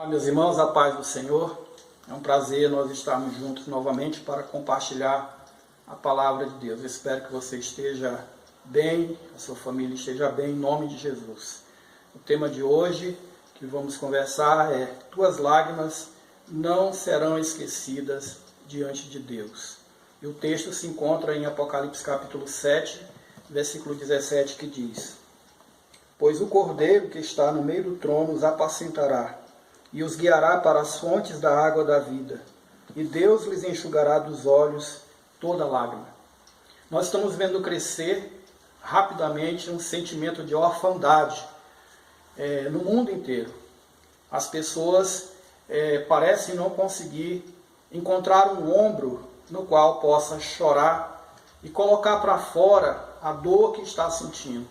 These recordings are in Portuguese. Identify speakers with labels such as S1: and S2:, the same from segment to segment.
S1: Olá, meus irmãos, a paz do Senhor. É um prazer nós estarmos juntos novamente para compartilhar a palavra de Deus. Eu espero que você esteja bem, a sua família esteja bem, em nome de Jesus. O tema de hoje que vamos conversar é: tuas lágrimas não serão esquecidas diante de Deus. E o texto se encontra em Apocalipse capítulo 7, versículo 17, que diz: pois o Cordeiro que está no meio do trono os apacentará e os guiará para as fontes da água da vida, e Deus lhes enxugará dos olhos toda lágrima. Nós estamos vendo crescer rapidamente um sentimento de orfandade no mundo inteiro. As pessoas parecem não conseguir encontrar um ombro no qual possa chorar e colocar para fora a dor que está sentindo.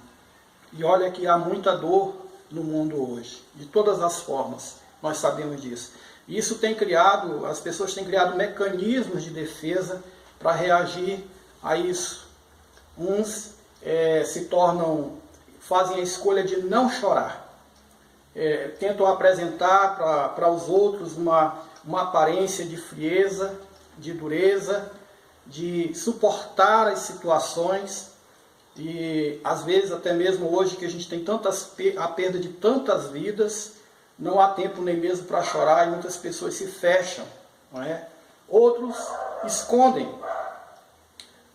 S1: E olha que há muita dor no mundo hoje, de todas as formas. Nós sabemos disso. Isso tem criado, as pessoas têm criado mecanismos de defesa para reagir a isso. Uns fazem a escolha de não chorar. Tentam apresentar para os outros uma aparência de frieza, de dureza, de suportar as situações. E às vezes, até mesmo hoje que a gente tem a perda de tantas vidas, não há tempo nem mesmo para chorar, e muitas pessoas se fecham, não é? Outros escondem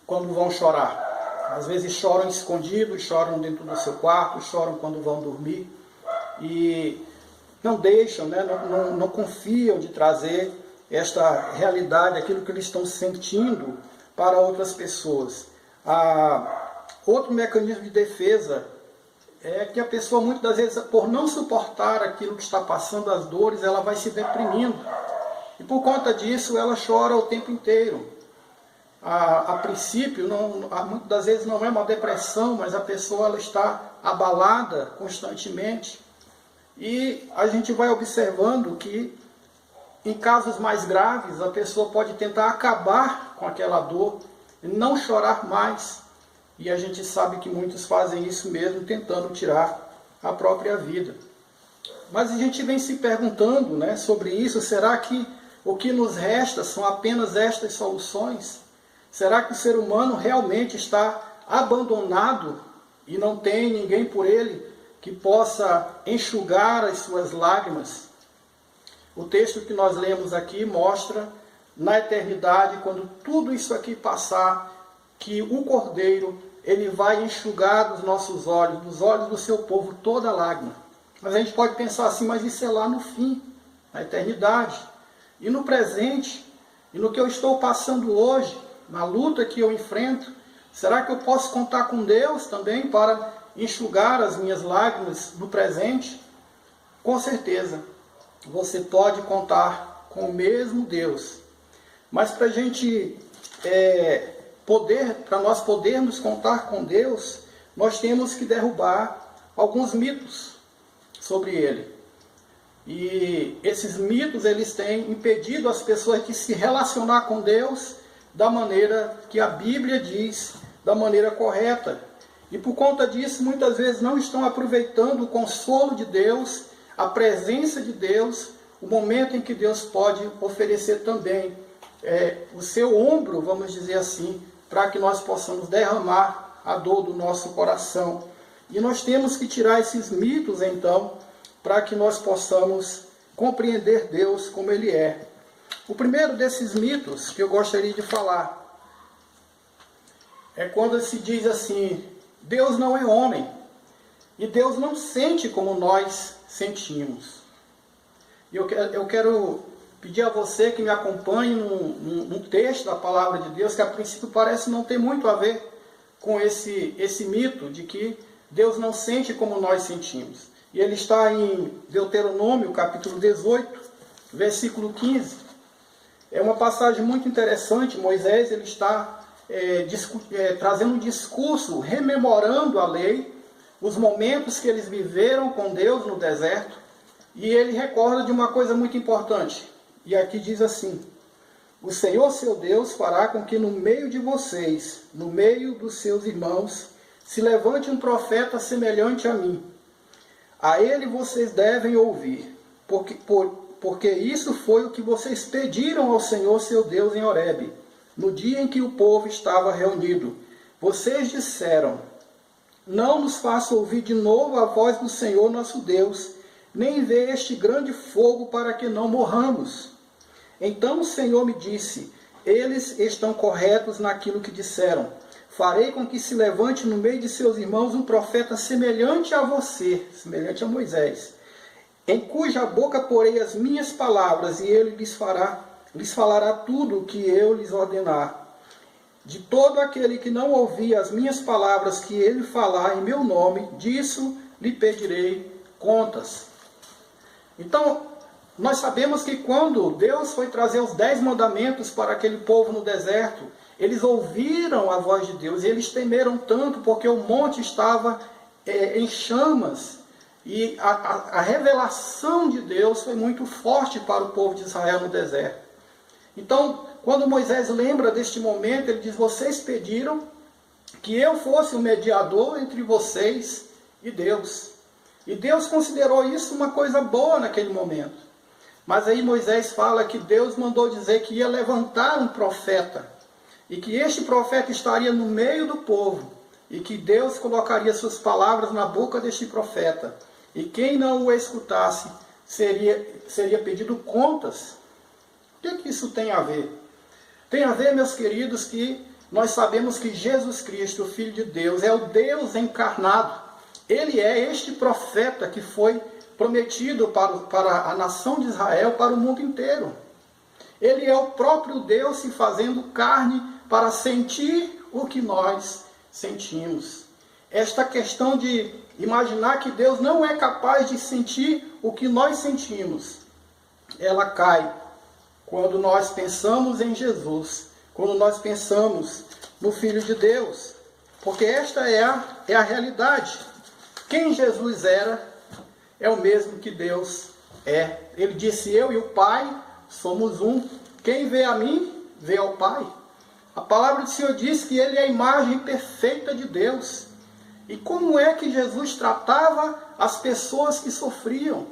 S1: quando vão chorar. Às vezes choram escondidos, choram dentro do seu quarto, choram quando vão dormir, e não deixam, não confiam de trazer esta realidade, aquilo que eles estão sentindo, para outras pessoas. Outro mecanismo de defesa é que a pessoa, muitas das vezes, por não suportar aquilo que está passando, as dores, ela vai se deprimindo. E por conta disso, ela chora o tempo inteiro. A princípio, muitas das vezes não é uma depressão, mas a pessoa ela está abalada constantemente. E a gente vai observando que, em casos mais graves, a pessoa pode tentar acabar com aquela dor e não chorar mais. E a gente sabe que muitos fazem isso mesmo, tentando tirar a própria vida. Mas a gente vem se perguntando, sobre isso. Será que o que nos resta são apenas estas soluções? Será que o ser humano realmente está abandonado e não tem ninguém por ele que possa enxugar as suas lágrimas? O texto que nós lemos aqui mostra, na eternidade, quando tudo isso aqui passar, que o Cordeiro ele vai enxugar dos nossos olhos, dos olhos do seu povo, toda lágrima. Mas a gente pode pensar assim: mas isso é lá no fim, na eternidade. E no presente, e no que eu estou passando hoje, na luta que eu enfrento, será que eu posso contar com Deus também para enxugar as minhas lágrimas no presente? Com certeza, você pode contar com o mesmo Deus. Mas para a gente para nós podermos contar com Deus, nós temos que derrubar alguns mitos sobre Ele. E esses mitos, eles têm impedido as pessoas de se relacionar com Deus da maneira que a Bíblia diz, da maneira correta. E por conta disso, muitas vezes não estão aproveitando o consolo de Deus, a presença de Deus, o momento em que Deus pode oferecer também o seu ombro, vamos dizer assim, para que nós possamos derramar a dor do nosso coração. E nós temos que tirar esses mitos, então, para que nós possamos compreender Deus como Ele é. O primeiro desses mitos que eu gostaria de falar é quando se diz assim: Deus não é homem, e Deus não sente como nós sentimos. E eu quero pedir a você que me acompanhe num texto da palavra de Deus que a princípio parece não ter muito a ver com esse mito de que Deus não sente como nós sentimos. E ele está em Deuteronômio capítulo 18, versículo 15. É uma passagem muito interessante. Moisés ele está trazendo um discurso, rememorando a lei, os momentos que eles viveram com Deus no deserto, e ele recorda de uma coisa muito importante. E aqui diz assim: o Senhor seu Deus fará com que no meio de vocês, no meio dos seus irmãos, se levante um profeta semelhante a mim. A ele vocês devem ouvir, porque isso foi o que vocês pediram ao Senhor seu Deus em Horebe, no dia em que o povo estava reunido. Vocês disseram: não nos faça ouvir de novo a voz do Senhor nosso Deus, nem ver este grande fogo para que não morramos. Então o Senhor me disse: eles estão corretos naquilo que disseram. Farei com que se levante no meio de seus irmãos um profeta semelhante a você, semelhante a Moisés, em cuja boca porei as minhas palavras, e ele lhes falará tudo o que eu lhes ordenar. De todo aquele que não ouvir as minhas palavras que ele falar em meu nome, disso lhe pedirei contas. Então, nós sabemos que quando Deus foi trazer os 10 mandamentos para aquele povo no deserto, eles ouviram a voz de Deus, e eles temeram tanto porque o monte estava em chamas, e a revelação de Deus foi muito forte para o povo de Israel no deserto. Então, quando Moisés lembra deste momento, ele diz: vocês pediram que eu fosse o mediador entre vocês e Deus. E Deus considerou isso uma coisa boa naquele momento. Mas aí Moisés fala que Deus mandou dizer que ia levantar um profeta, e que este profeta estaria no meio do povo, e que Deus colocaria suas palavras na boca deste profeta, e quem não o escutasse seria pedido contas. O que isso tem a ver? Tem a ver, meus queridos, que nós sabemos que Jesus Cristo, o Filho de Deus, é o Deus encarnado. Ele é este profeta que foi prometido para a nação de Israel, para o mundo inteiro. Ele é o próprio Deus se fazendo carne para sentir o que nós sentimos. Esta questão de imaginar que Deus não é capaz de sentir o que nós sentimos, ela cai quando nós pensamos em Jesus, quando nós pensamos no Filho de Deus. Porque esta é a realidade. Quem Jesus era é o mesmo que Deus é. Ele disse: eu e o Pai somos um. Quem vê a mim, vê ao Pai. A palavra do Senhor diz que ele é a imagem perfeita de Deus. E como é que Jesus tratava as pessoas que sofriam?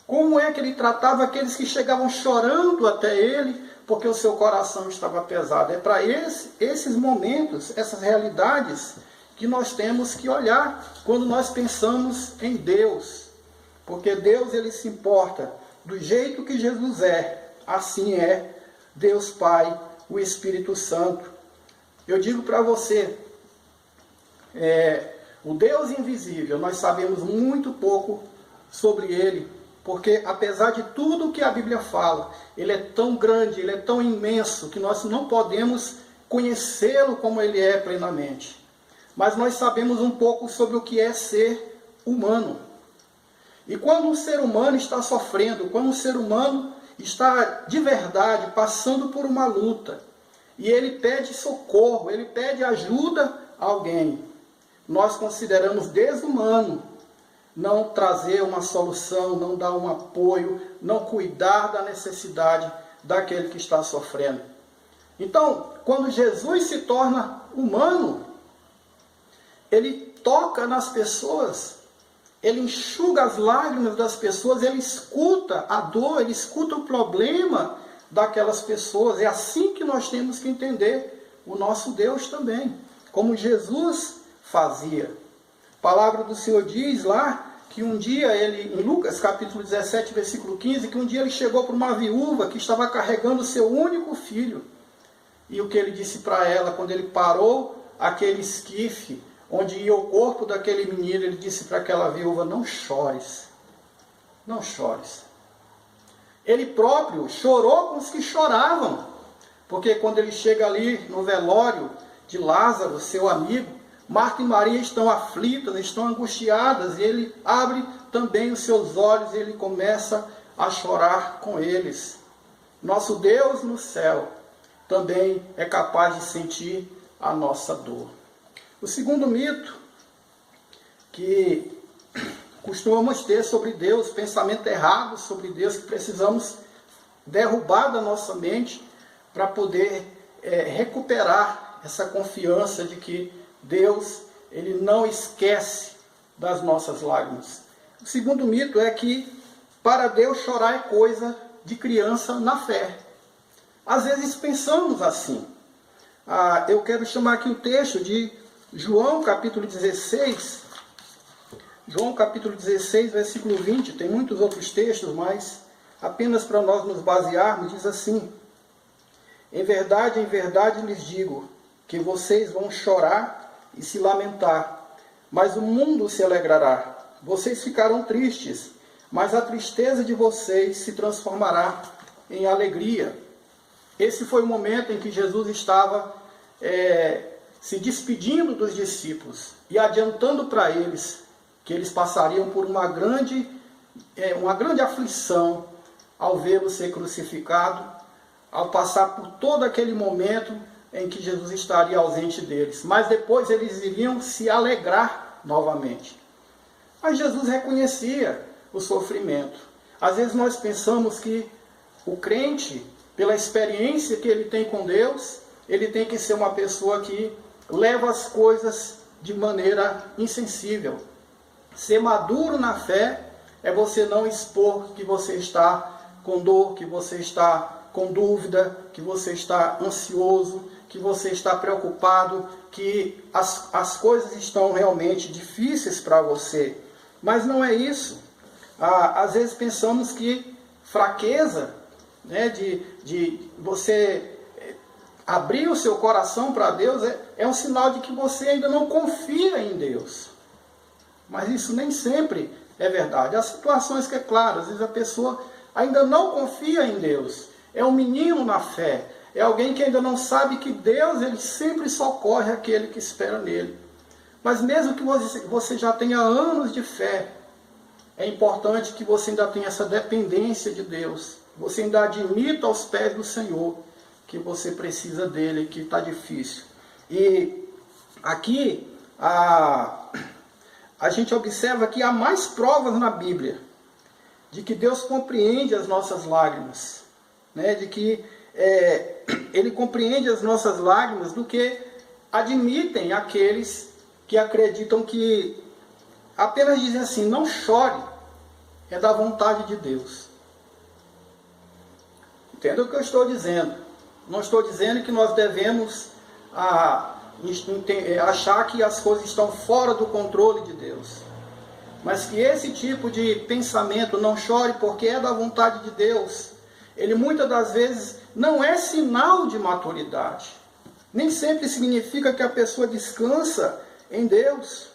S1: Como é que ele tratava aqueles que chegavam chorando até ele, porque o seu coração estava pesado? É para esses momentos, essas realidades, que nós temos que olhar quando nós pensamos em Deus. Porque Deus, ele se importa do jeito que Jesus é. Assim é Deus Pai, o Espírito Santo. Eu digo para você, o Deus invisível, nós sabemos muito pouco sobre ele, porque apesar de tudo que a Bíblia fala, ele é tão grande, ele é tão imenso, que nós não podemos conhecê-lo como ele é plenamente. Mas nós sabemos um pouco sobre o que é ser humano. E quando um ser humano está sofrendo, quando um ser humano está de verdade passando por uma luta, e ele pede socorro, ele pede ajuda a alguém, nós consideramos desumano não trazer uma solução, não dar um apoio, não cuidar da necessidade daquele que está sofrendo. Então, quando Jesus se torna humano, ele toca nas pessoas, ele enxuga as lágrimas das pessoas, ele escuta a dor, ele escuta o problema daquelas pessoas. É assim que nós temos que entender o nosso Deus também, como Jesus fazia. A palavra do Senhor diz lá que um dia ele, em Lucas capítulo 17, versículo 15, que um dia ele chegou para uma viúva que estava carregando o seu único filho. E o que ele disse para ela, quando ele parou aquele esquife onde ia o corpo daquele menino, ele disse para aquela viúva: não chores, não chores. Ele próprio chorou com os que choravam, porque quando ele chega ali no velório de Lázaro, seu amigo, Marta e Maria estão aflitas, estão angustiadas, e ele abre também os seus olhos e ele começa a chorar com eles. Nosso Deus no céu também é capaz de sentir a nossa dor. O segundo mito que costumamos ter sobre Deus, pensamento errado sobre Deus, que precisamos derrubar da nossa mente para poder recuperar essa confiança de que Deus, ele não esquece das nossas lágrimas. O segundo mito é que para Deus chorar é coisa de criança na fé. Às vezes pensamos assim. Eu quero chamar aqui o texto de João capítulo 16. João capítulo 16, versículo 20. Tem muitos outros textos, mas apenas para nós nos basearmos, diz assim: em verdade lhes digo, que vocês vão chorar e se lamentar, mas o mundo se alegrará. Vocês ficarão tristes, mas a tristeza de vocês se transformará em alegria. Esse foi o momento em que Jesus estava se despedindo dos discípulos e adiantando para eles que eles passariam por uma grande aflição ao vê-lo ser crucificado, ao passar por todo aquele momento em que Jesus estaria ausente deles. Mas depois eles iriam se alegrar novamente. Mas Jesus reconhecia o sofrimento. Às vezes nós pensamos que o crente, pela experiência que ele tem com Deus, ele tem que ser uma pessoa que leva as coisas de maneira insensível. Ser maduro na fé é você não expor que você está com dor, que você está com dúvida, que você está ansioso, que você está preocupado, que as coisas estão realmente difíceis para você. Mas não é isso. Às vezes pensamos que fraqueza, né, de você abrir o seu coração para Deus é um sinal de que você ainda não confia em Deus. Mas isso nem sempre é verdade. Há situações que é claro, às vezes a pessoa ainda não confia em Deus. É um menino na fé. É alguém que ainda não sabe que Deus, ele sempre socorre aquele que espera nele. Mas mesmo que você já tenha anos de fé, é importante que você ainda tenha essa dependência de Deus. Você ainda admita aos pés do Senhor que você precisa dele, que está difícil. E aqui a gente observa que há mais provas na Bíblia de que Deus compreende as nossas lágrimas, né? De que Ele compreende as nossas lágrimas do que admitem aqueles que acreditam que apenas dizem assim, não chore, é da vontade de Deus. Entenda o que eu estou dizendo. Não estou dizendo que nós devemos achar que as coisas estão fora do controle de Deus. Mas que esse tipo de pensamento, não chore porque é da vontade de Deus, ele muitas das vezes não é sinal de maturidade. Nem sempre significa que a pessoa descansa em Deus.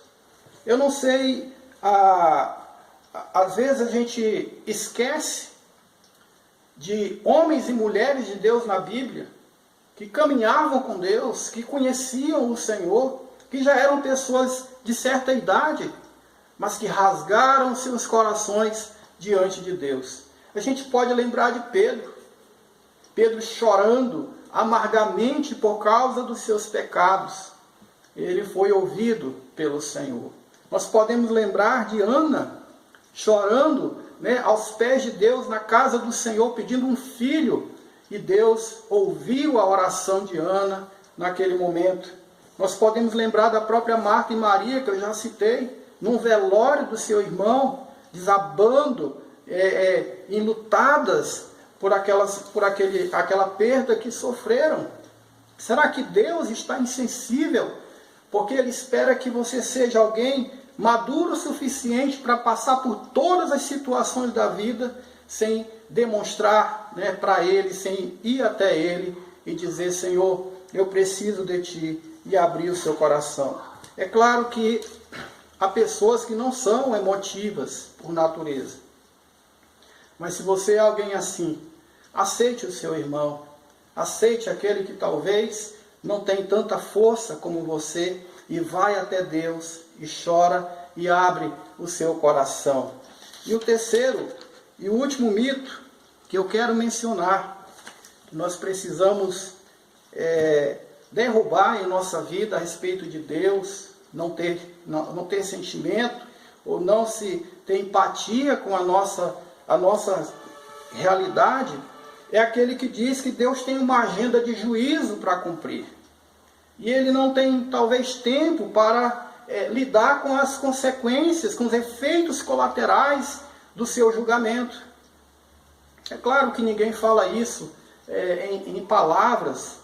S1: Eu não sei, às vezes a gente esquece de homens e mulheres de Deus na Bíblia, que caminhavam com Deus, que conheciam o Senhor, que já eram pessoas de certa idade, mas que rasgaram seus corações diante de Deus. A gente pode lembrar de Pedro. Pedro chorando amargamente por causa dos seus pecados. Ele foi ouvido pelo Senhor. Nós podemos lembrar de Ana, chorando, né, aos pés de Deus na casa do Senhor, pedindo um filho. E Deus ouviu a oração de Ana naquele momento. Nós podemos lembrar da própria Marta e Maria, que eu já citei, num velório do seu irmão, desabando, enlutadas por aquela perda que sofreram. Será que Deus está insensível? Porque Ele espera que você seja alguém maduro o suficiente para passar por todas as situações da vida sem demonstrar, né, para Ele, sem ir até Ele e dizer, Senhor, eu preciso de Ti, e abrir o seu coração. É claro que há pessoas que não são emotivas por natureza. Mas se você é alguém assim, aceite o seu irmão, aceite aquele que talvez não tem tanta força como você, e vai até Deus, e chora, e abre o seu coração. E o terceiro e o último mito que eu quero mencionar, que nós precisamos derrubar em nossa vida a respeito de Deus, não ter sentimento, ou não se ter empatia com a nossa realidade, é aquele que diz que Deus tem uma agenda de juízo para cumprir. E Ele não tem, talvez, tempo para lidar com as consequências, com os efeitos colaterais do seu julgamento. É claro que ninguém fala isso em palavras,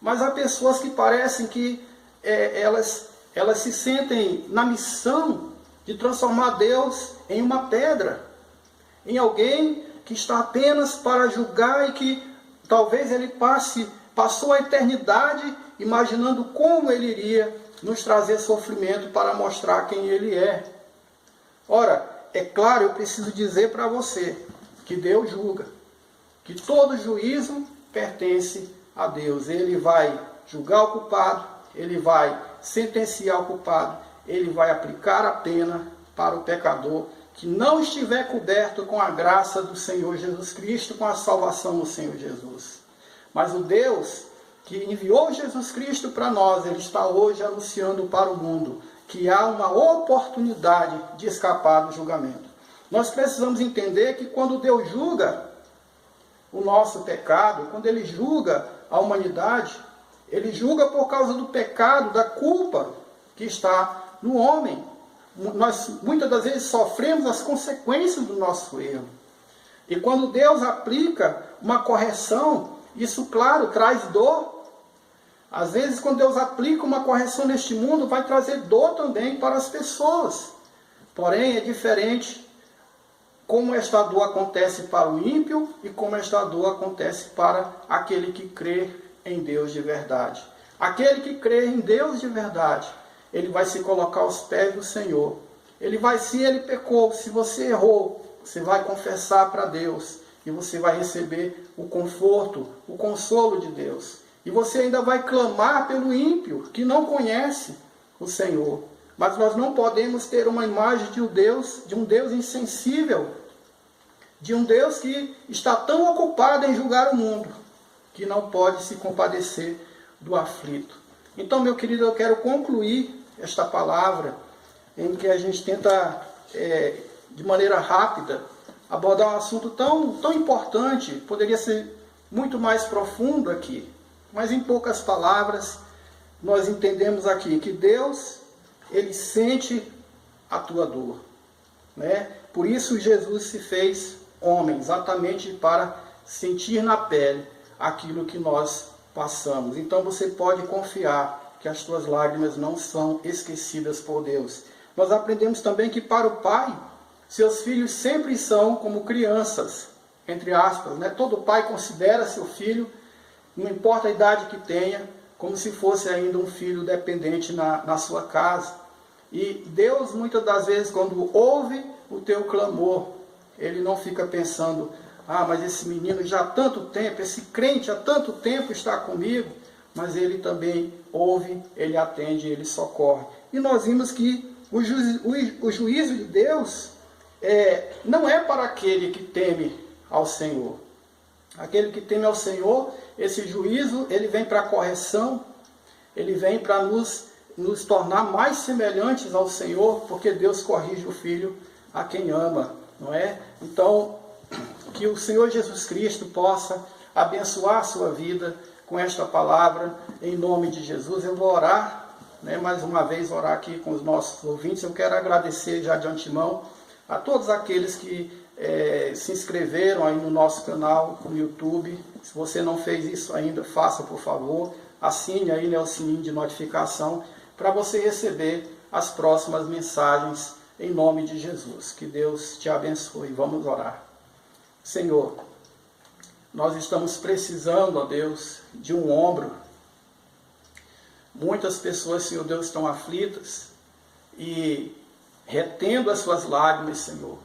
S1: mas há pessoas que parecem que elas se sentem na missão de transformar Deus em uma pedra, em alguém que está apenas para julgar e que talvez ele passou a eternidade imaginando como ele iria nos trazer sofrimento para mostrar quem ele é. Ora, é claro, eu preciso dizer para você que Deus julga, que todo juízo pertence a Deus. Ele vai julgar o culpado, ele vai sentenciar o culpado, ele vai aplicar a pena para o pecador que não estiver coberto com a graça do Senhor Jesus Cristo, com a salvação do Senhor Jesus. Mas o Deus que enviou Jesus Cristo para nós, ele está hoje anunciando para o mundo que há uma oportunidade de escapar do julgamento. Nós precisamos entender que quando Deus julga o nosso pecado, quando ele julga a humanidade, ele julga por causa do pecado, da culpa que está no homem. Nós muitas das vezes sofremos as consequências do nosso erro. E quando Deus aplica uma correção, isso, claro, traz dor. Às vezes, quando Deus aplica uma correção neste mundo, vai trazer dor também para as pessoas. Porém, é diferente como esta dor acontece para o ímpio e como esta dor acontece para aquele que crê em Deus de verdade. Aquele que crê em Deus de verdade, ele vai se colocar aos pés do Senhor. Se ele pecou, se você errou, você vai confessar para Deus e você vai receber o conforto, o consolo de Deus. E você ainda vai clamar pelo ímpio, que não conhece o Senhor. Mas nós não podemos ter uma imagem de um Deus insensível, de um Deus que está tão ocupado em julgar o mundo, que não pode se compadecer do aflito. Então, meu querido, eu quero concluir esta palavra, em que a gente tenta, de maneira rápida, abordar um assunto tão importante, poderia ser muito mais profundo aqui. Mas em poucas palavras, nós entendemos aqui que Deus, ele sente a tua dor, né? Por isso Jesus se fez homem, exatamente para sentir na pele aquilo que nós passamos. Então você pode confiar que as tuas lágrimas não são esquecidas por Deus. Nós aprendemos também que para o Pai, seus filhos sempre são como crianças, entre aspas, né? Todo pai considera seu filho, não importa a idade que tenha, como se fosse ainda um filho dependente na sua casa. E Deus, muitas das vezes, quando ouve o teu clamor, ele não fica pensando, mas esse menino já há tanto tempo, esse crente há tanto tempo está comigo, mas ele também ouve, ele atende, ele socorre. E nós vimos que o juízo de Deus não é para aquele que teme ao Senhor. Aquele que teme ao Senhor, esse juízo, ele vem para a correção, ele vem para nos tornar mais semelhantes ao Senhor, porque Deus corrige o Filho a quem ama, não é? Então, que o Senhor Jesus Cristo possa abençoar a sua vida com esta palavra, em nome de Jesus. Eu vou orar, né, mais uma vez, orar aqui com os nossos ouvintes. Eu quero agradecer já de antemão a todos aqueles que se inscreveram aí no nosso canal no YouTube. Se você não fez isso ainda, faça, por favor. Assine aí, né, o sininho de notificação para você receber as próximas mensagens em nome de Jesus. Que Deus te abençoe. Vamos orar. Senhor, nós estamos precisando, ó Deus, de um ombro. Muitas pessoas, Senhor Deus, estão aflitas e retendo as suas lágrimas, Senhor,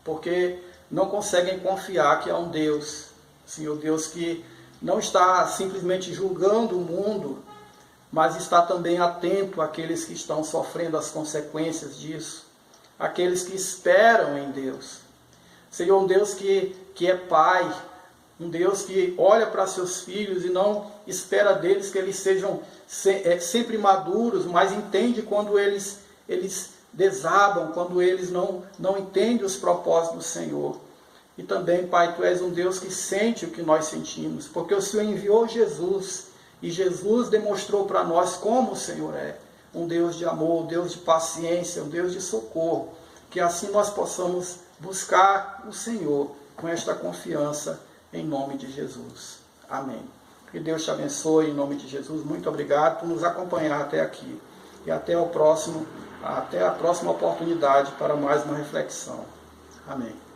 S1: porque não conseguem confiar que há um Deus, Senhor Deus, que não está simplesmente julgando o mundo, mas está também atento àqueles que estão sofrendo as consequências disso, aqueles que esperam em Deus. Senhor, um Deus que é Pai, um Deus que olha para seus filhos e não espera deles que eles sejam sempre maduros, mas entende quando eles desabam, quando eles não entendem os propósitos do Senhor. E também, Pai, Tu és um Deus que sente o que nós sentimos, porque o Senhor enviou Jesus, e Jesus demonstrou para nós como o Senhor é, um Deus de amor, um Deus de paciência, um Deus de socorro, que assim nós possamos buscar o Senhor com esta confiança em nome de Jesus. Amém. Que Deus te abençoe em nome de Jesus. Muito obrigado por nos acompanhar até aqui. E até a próxima oportunidade para mais uma reflexão. Amém.